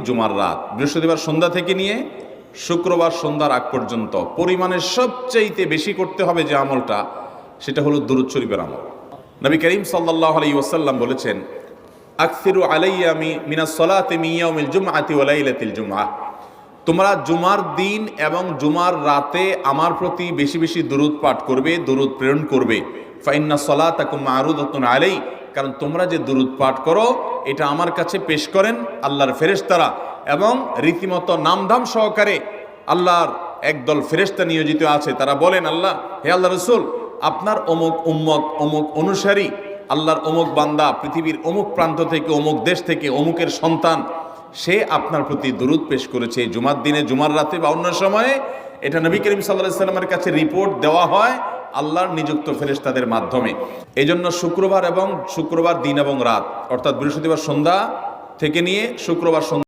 জুমার রাত, বৃহস্পতিবার সন্ধ্যা থেকে নিয়ে শুক্রবার সন্ধ্যার আগ পর্যন্ত পরিমাণের সবচাইতে বেশি করতে হবে যে আমলটা, সেটা হলো দুরূদ শরীফের আমল। নবী করিম সাল্লাল্লাহু আলাইহি ওয়াসাল্লাম বলেছেন, আকসিরু আলাইয়া মিনাস সালাতি মিন ইয়াউমিল জুমআতি ওয়া লাইলাতিল জুমআহ, তোমরা জুমার দিন এবং জুমার রাতে আমার প্রতি বেশি বেশি দুরূদ পাঠ করবে, দুরূদ প্রেরণ করবে। ফাইন্না সালাতাকুম মা'রুদাতুন আলাই, কারণ তোমরা যে দুরূদ পাঠ করো এটা আমার কাছে পেশ করেন আল্লাহর ফেরেশতারা, এবং রীতিমতো নামধাম সহকারে আল্লাহর একদল ফেরেশতা নিয়োজিত আছে। তারা বলেন, আল্লাহ, হে আল্লাহ রসুল, আপনার অমুক উম্মত, অমুক অনুসারী, আল্লাহর অমুক বান্দা পৃথিবীর অমুক প্রান্ত থেকে, অমুক দেশ থেকে, অমুকের সন্তান, সে আপনার প্রতি দুরূদ পেশ করেছে জুমার দিনে, জুমার রাতে বা অন্য সময়ে। এটা নবী করিম সাল্লাল্লাহু আলাইহি ওয়াসাল্লামের কাছে রিপোর্ট দেওয়া হয় আল্লাহর নিযুক্ত ফেরেশতাদের মাধ্যমে। এই জন্য শুক্রবার দিন এবং রাত, অর্থাৎ বৃহস্পতিবার সন্ধ্যা থেকে নিয়ে শুক্রবার সন্ধ্যা